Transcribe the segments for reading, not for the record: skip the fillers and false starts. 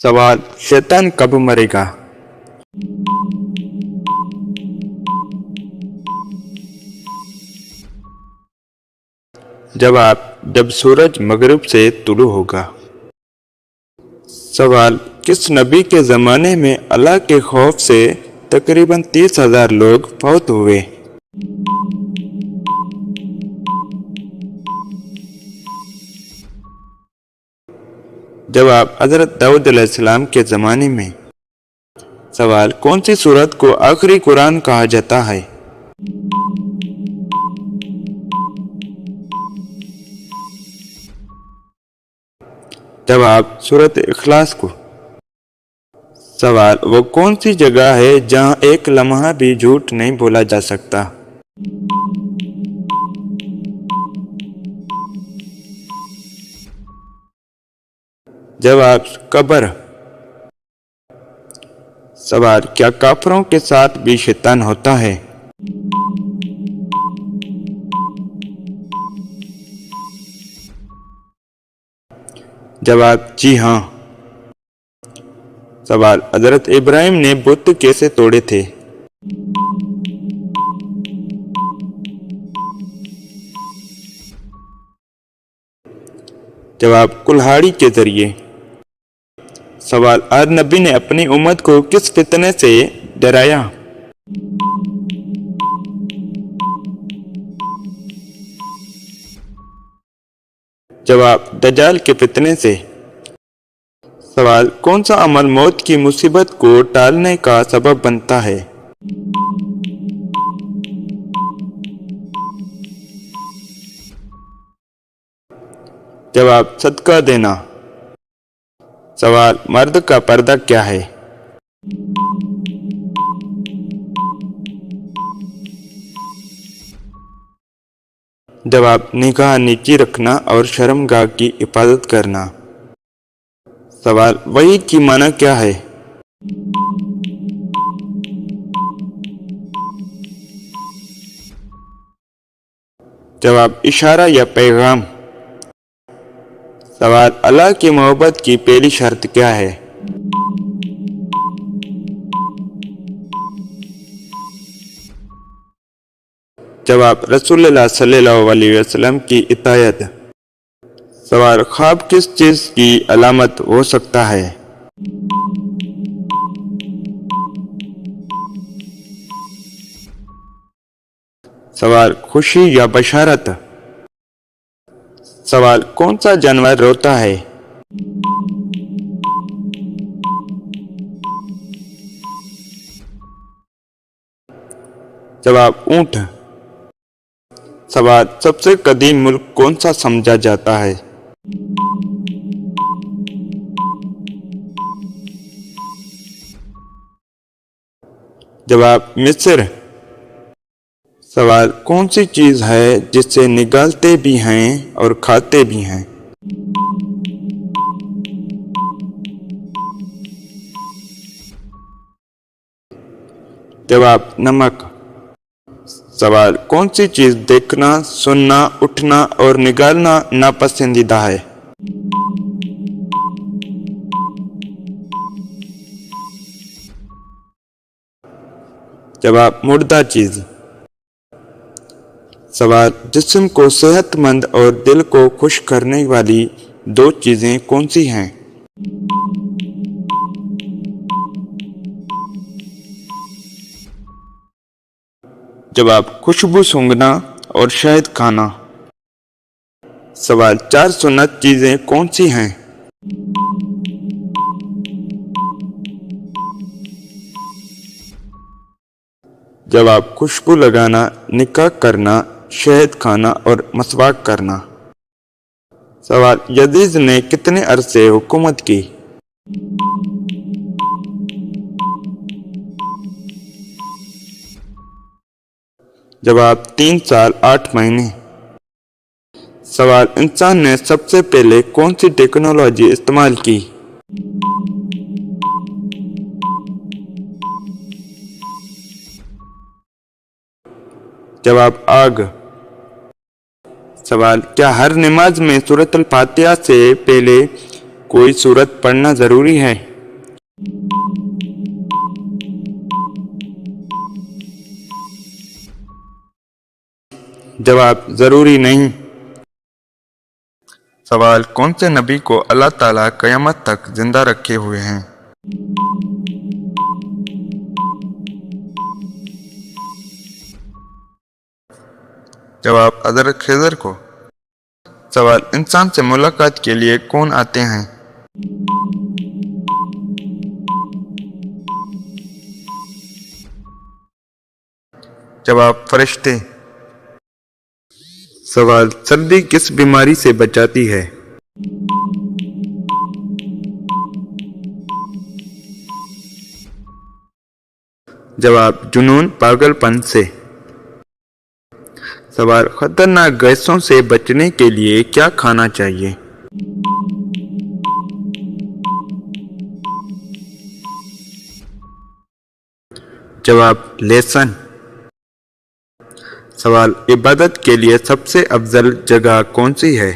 سوال: شیطان کب مرے گا؟ جواب: جب سورج مغرب سے طلوع ہوگا۔ سوال: کس نبی کے زمانے میں اللہ کے خوف سے تقریباً 30,000 لوگ فوت ہوئے؟ جواب: حضرت داؤد علیہ السلام کے زمانے میں۔ سوال: کون سی سورت کو آخری قرآن کہا جاتا ہے؟ جواب: سورت اخلاص کو۔ سوال: وہ کون سی جگہ ہے جہاں ایک لمحہ بھی جھوٹ نہیں بولا جا سکتا؟ جواب: قبر۔ سوال: کیا کافروں کے ساتھ بھی شیطان ہوتا ہے؟ جواب: جی ہاں۔ سوال: حضرت ابراہیم نے بت کیسے توڑے تھے؟ جواب: کلہاڑی کے ذریعے۔ سوال: ہر نبی نے اپنی امت کو کس فتنے سے ڈرایا؟ جواب: دجال کے فتنے سے۔ سوال: کون سا عمل موت کی مصیبت کو ٹالنے کا سبب بنتا ہے؟ جواب: صدقہ دینا۔ سوال: مرد کا پردہ کیا ہے؟ جواب: نگاہ نیچی رکھنا اور شرمگاہ کی حفاظت کرنا۔ سوال: وحی کی معنی کیا ہے؟ جواب: اشارہ یا پیغام۔ سوال: اللہ کی محبت کی پہلی شرط کیا ہے؟ جواب: رسول اللہ صلی اللہ علیہ وسلم کی اطاعت۔ سوال: خواب کس چیز کی علامت ہو سکتا ہے؟ سوال: خوشی یا بشارت۔ سوال: کون سا جانور روتا ہے؟ جواب: اونٹ۔ سوال: سب سے قدیم ملک کون سا سمجھا جاتا ہے؟ جواب: مصر۔ سوال: کون سی چیز ہے جس سے نگلتے بھی ہیں اور کھاتے بھی ہیں؟ جواب: نمک۔ سوال: کون سی چیز دیکھنا، سننا، اٹھنا اور نگالنا ناپسندیدہ ہے؟ جواب: مردہ چیز۔ سوال: جسم کو صحت مند اور دل کو خوش کرنے والی دو چیزیں کون سی ہیں؟ جواب: خوشبو سونگھنا اور شہد کھانا۔ سوال: 4 سنت چیزیں کون سی ہیں؟ جواب: خوشبو لگانا، نکاح کرنا، شہد کھانا اور مسواک کرنا۔ سوال: یزید نے کتنے عرصے حکومت کی؟ جواب: 3 سال 8 مہینے۔ سوال: انسان نے سب سے پہلے کون سی ٹیکنالوجی استعمال کی؟ جواب: آگ۔ سوال: کیا ہر نماز میں سورۃ الفاتحہ سے پہلے کوئی سورت پڑھنا ضروری ہے؟ जवाब ज़रूरी नहीं। सवाल कौन से नबी को अल्लाह ताला क़यामत तक जिंदा रखे हुए हैं? जवाब हज़रत खिज़र को। सवाल इंसान से मुलाकात के लिए कौन आते हैं? जवाब फरिश्ते। सवाल सर्दी किस बीमारी से बचाती है? जवाब जुनून पागलपन से। सवाल खतरनाक गैसों से बचने के लिए क्या खाना चाहिए? जवाब लहसुन। सवाल इबादत के लिए सबसे अफजल जगह कौन सी है?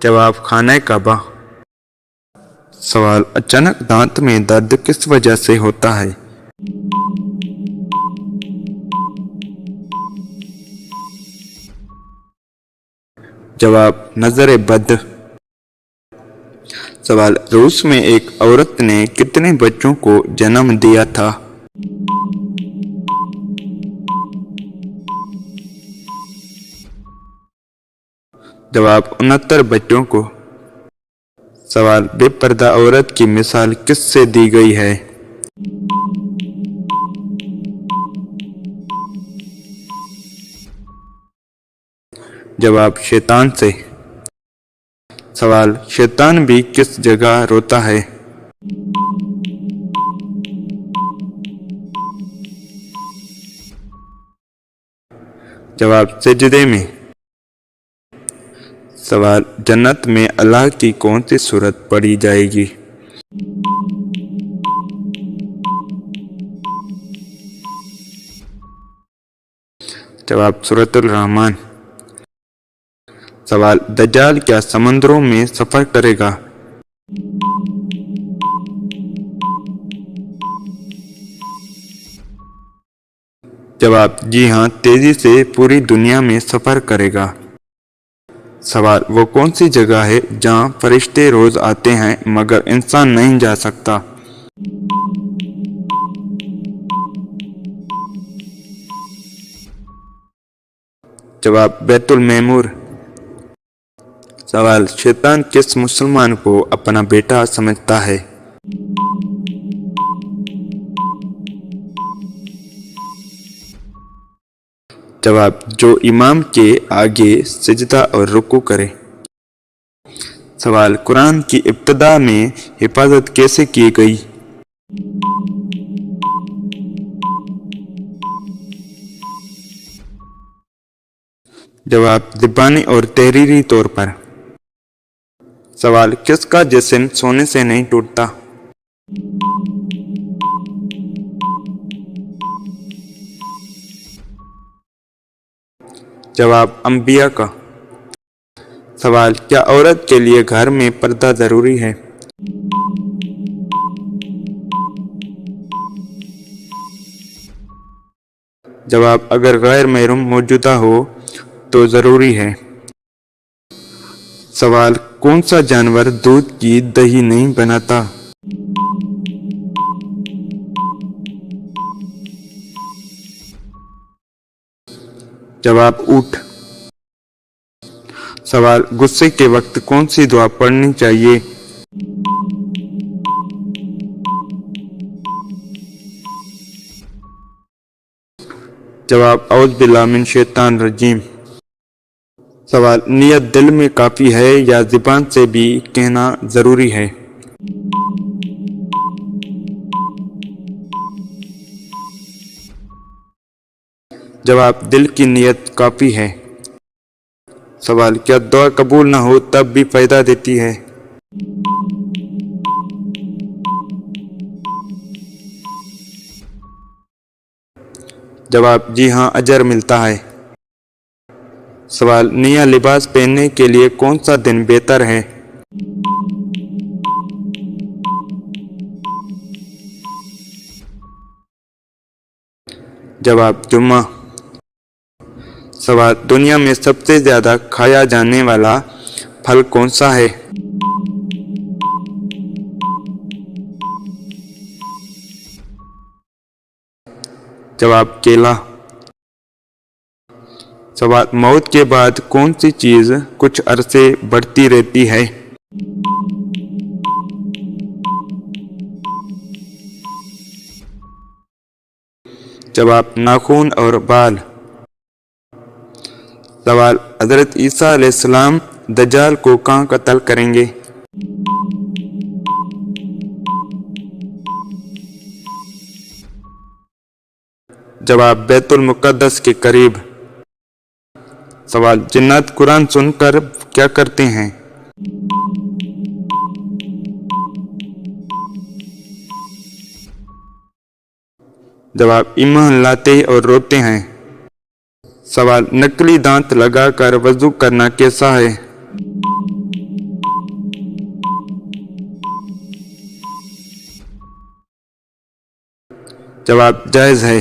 जवाब खाना काबा। सवाल अचानक दांत में दर्द किस वजह से होता है? जवाब नजर बद। सवाल रूस में एक औरत ने कितने बच्चों को जन्म दिया था? जवाब 69 बच्चों को। सवाल बेपर्दा औरत की मिसाल किससे दी गई है? जवाब शैतान से। सवाल शैतान भी किस जगह रोता है? जवाब सजदे में। सवाल जन्नत में अल्लाह की कौन सी सूरत पढ़ी जाएगी? जवाब सूरतुल रहमान। सवाल दज्जाल क्या समंदरों में सफर करेगा? जवाब जी हाँ, तेजी से पूरी दुनिया में सफर करेगा। सवाल वो कौन सी जगह है जहाँ फरिश्ते रोज आते हैं मगर इंसान नहीं जा सकता? जवाब बैतुल मेमूर। सवाल शैतान किस मुसलमान को अपना बेटा समझता है? जवाब जो इमाम के आगे सिजदा और रुकू करे। सवाल कुरान की इब्तिदा में हिफाजत कैसे की गई? जवाब ज़बानी और तहरीरी तौर पर। सवाल किसका जिस्म सोने से नहीं टूटता? जवाब अंबिया का। सवाल क्या औरत के लिए घर में पर्दा जरूरी है? जवाब अगर गैर महरम मौजूदा हो तो जरूरी है। सवाल कौन सा जानवर दूध की दही नहीं बनाता? जवाब ऊंट। सवाल गुस्से के वक्त कौन सी दुआ पढ़नी चाहिए? जवाब औज़ बिल्लाहि मिन शैतान रजीम। सवाल नियत दिल में काफी है या ज़ुबान से भी कहना जरूरी है? जवाब दिल की नियत काफी है। सवाल क्या दुआ कबूल ना हो तब भी फायदा देती है? जवाब जी हाँ, अजर मिलता है। सवाल नया लिबास पहनने के लिए कौन सा दिन बेहतर है? जवाब जुम्मा। सवाल दुनिया में सबसे ज्यादा खाया जाने वाला फल कौन सा है? जवाब केला। सवाल मौत के बाद कौन सी चीज कुछ अरसे बढ़ती रहती है? जवाब नाखून और बाल। सवाल हजरत ईसा अलैहिस्सलाम दज्जाल को कहाँ कत्ल करेंगे? जवाब बैतुल मुक़द्दस के करीब। सवाल जिन्नात कुरान सुनकर क्या करते हैं? जवाब ईमान लाते और रोते हैं। सवाल नकली दांत लगाकर वजू करना कैसा है? जवाब जायज़ है।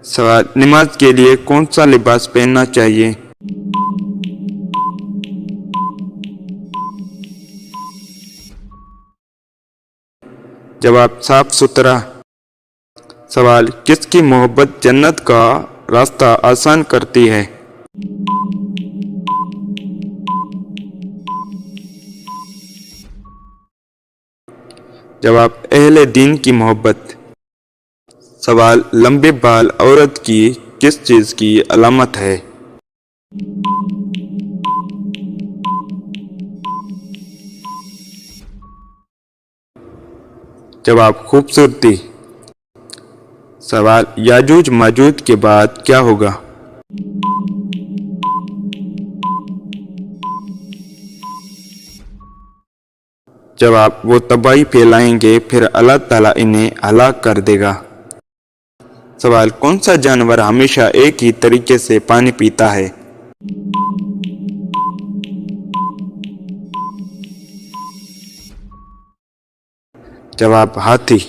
सवाल नमाज के लिए कौन सा लिबास पहनना चाहिए? जवाब साफ सुथरा। सवाल किसकी मोहब्बत जन्नत का रास्ता आसान करती है? जवाब अहले दीन की मोहब्बत। सवाल लंबे बाल औरत की किस चीज की अलामत है? जवाब खूबसूरती। सवाल याजूज माजूज के बाद क्या होगा? जवाब वो तबाही फैलाएंगे फिर अल्लाह ताला इन्हें हलाक कर देगा। सवाल कौन सा जानवर हमेशा एक ही तरीके से पानी पीता है? जवाब हाथी।